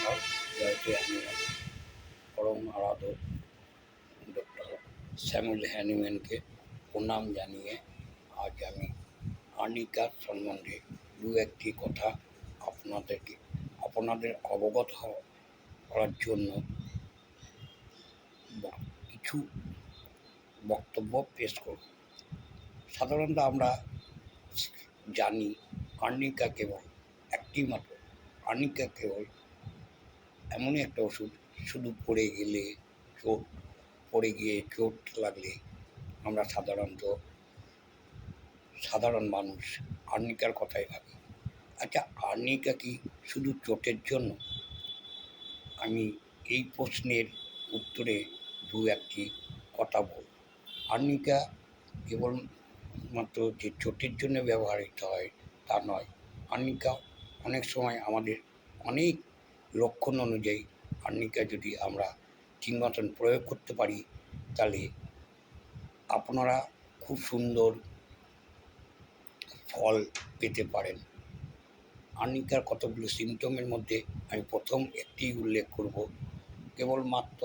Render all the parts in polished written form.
নমস্কার। জয়কে আমি পরম আরাধ্য ডক্টর স্যামুয়েল হ্যানিম্যানকে প্রণাম জানিয়ে আজ আমি আর্নিকার সম্বন্ধে দু একটি কথা আপনাদের অবগত করার জন্য কিছু বক্তব্য পেশ করব। সাধারণত আমরা জানি আর্নিকা কেবল এমনই একটা ওষুধ, শুধু পড়ে গিয়ে চোট লাগলে আমরা সাধারণ মানুষ আর্নিকার কথাই ভাবি। আচ্ছা, আর্নিকা কি শুধু চোটের জন্য? আমি এই প্রশ্নের উত্তরে দু একটি কথা বলব। আর্নিকা কেবলমাত্র যে চোটের জন্য ব্যবহৃত হয় তা নয়। আর্নিকা অনেক সময় আমাদের অনেক লক্ষণ অনুযায়ী আর্নিকা যদি আমরা ঠিক মতন প্রয়োগ করতে পারি তাহলে আপনারা খুব সুন্দর ফল পেতে পারেন। আর্নিকার কতগুলো সিমটমের মধ্যে আমি প্রথম একটি উল্লেখ করব। কেবলমাত্র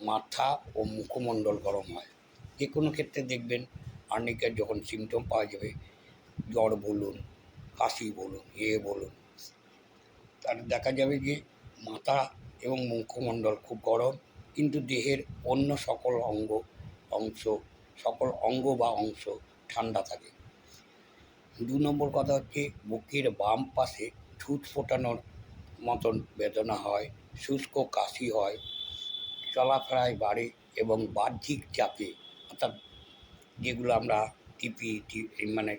মাথা ও মুখমণ্ডল গরম হয়। যে কোনো ক্ষেত্রে দেখবেন আর্নিকার যখন সিমটম পাওয়া যাবে, জ্বর বলুন, কাশি বলুন, বলুন, তার দেখা যাবে যে মাথা এবং মুখমণ্ডল খুব গরম, কিন্তু দেহের অন্য সকল অঙ্গ বা অংশ ঠান্ডা থাকে। 2 নম্বর কথা হচ্ছে বুকের বাম পাশে ছুঁচ ফোটানোর মতন বেদনা হয়, শুষ্ক কাশি হয়, চলাফেরায় বাড়ে এবং বাহ্যিক চাপে, অর্থাৎ যেগুলো আমরা মানে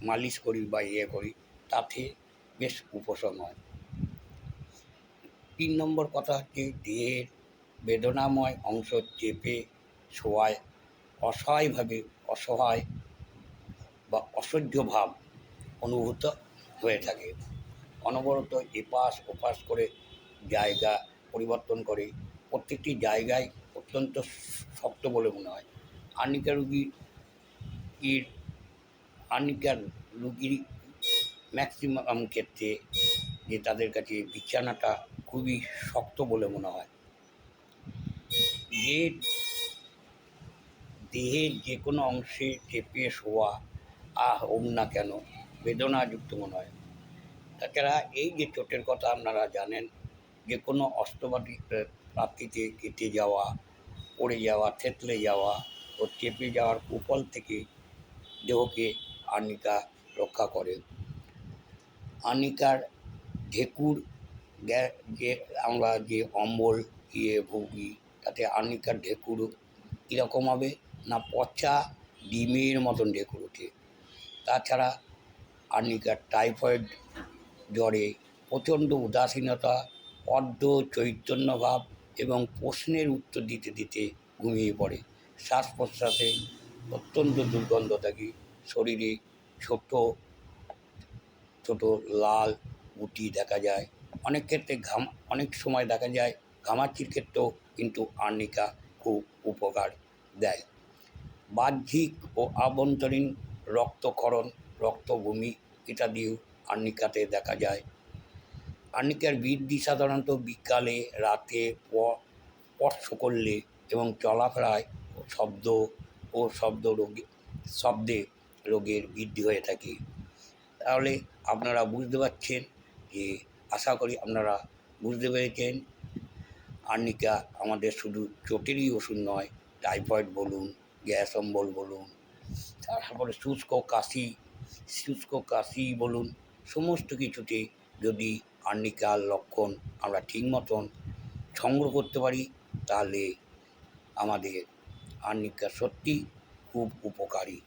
মালিশ করি বা করি, তাতে বেশ উপশম হয়। 3 নম্বর কথা হচ্ছে দেহের বেদনাময় অংশ চেপে শোয়ায় অসহায় বা অসহ্য ভাব অনুভূত হয়ে থাকে। অনবরত এপাশ ওপাশ করে জায়গা পরিবর্তন করে, প্রত্যেকটি জায়গায় অত্যন্ত শক্ত বলে মনে হয়। আর্নিকার রুগীর ম্যাক্সিমাম ক্ষেত্রে যে তাদের কাছে বিছানাটা খুবই শক্ত বলে মনে হয়। দেহের যে কোনো অংশে চেপে শোয়া হোক না কেন বেদনাযুক্ত মনে হয়। তাছাড়া এই যে চোটের কথা আপনারা জানেন, যে কোনো প্রাপ্তিতে কেটে যাওয়া, পড়ে যাওয়া, থেতলে যাওয়া ও চেপে যাওয়ার কুফল থেকে দেহকে আর্নিকা রক্ষা করে। আর্নিকার ঢেকুর, যে আমরা যে অম্বল ভুগি, তাতে আর্নিকার ঢেকুর কীরকম হবে না, পচা ডিমের মতন ঢেকুর ওঠে। তাছাড়া আর্নিকার টাইফয়েড জ্বরে প্রচণ্ড উদাসীনতা, অর্ধ চৈতন্যভাব এবং প্রশ্নের উত্তর দিতে দিতে ঘুমিয়ে পড়ে। শ্বাস প্রশ্বাসে অত্যন্ত দুর্গন্ধ থাকে। শরীরে ছোট ছোট লাল গুটি দেখা যায়। অনেক সময় দেখা যায় ঘামাচির ক্ষেত্রেও কিন্তু আর্নিকা খুব উপকার দেয়। বাহ্যিক ও আভ্যন্তরীণ রক্তক্ষরণ, রক্তবমি ইত্যাদিও আর্নিকাতে দেখা যায়। আর্নিকার বৃদ্ধি সাধারণত বিকালে, রাতে স্পর্শ করলে এবং চলাফেরায় শব্দে রোগের বৃদ্ধি হয়ে থাকে। তাহলে আপনারা বুঝতে পারছেন যে, আশা করি আপনারা বুঝতে পেরেছেন, আর্নিকা আমাদের শুধু চোটেরই ওষুধ নয়। টাইফয়েড বলুন, গ্যাস অম্বল বলুন, তারপরে শুষ্ক কাশি বলুন, সমস্ত কিছুতে যদি আর্নিকার লক্ষণ আমরা ঠিক মতন সংগ্রহ করতে পারি তাহলে আমাদের আর্নিকা সত্যি খুব উপকারী।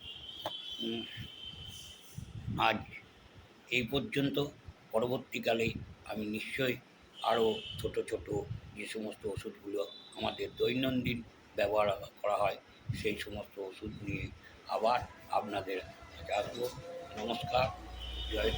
আজ এই পর্যন্ত। পরবর্তীকালে আমি নিশ্চয়ই আরও ছোট যে সমস্ত ওষুধগুলো আমাদের দৈনন্দিন ব্যবহার করা হয় সেই সমস্ত ওষুধ নিয়ে আবার আপনাদের কাছে আসবো। নমস্কার। জয়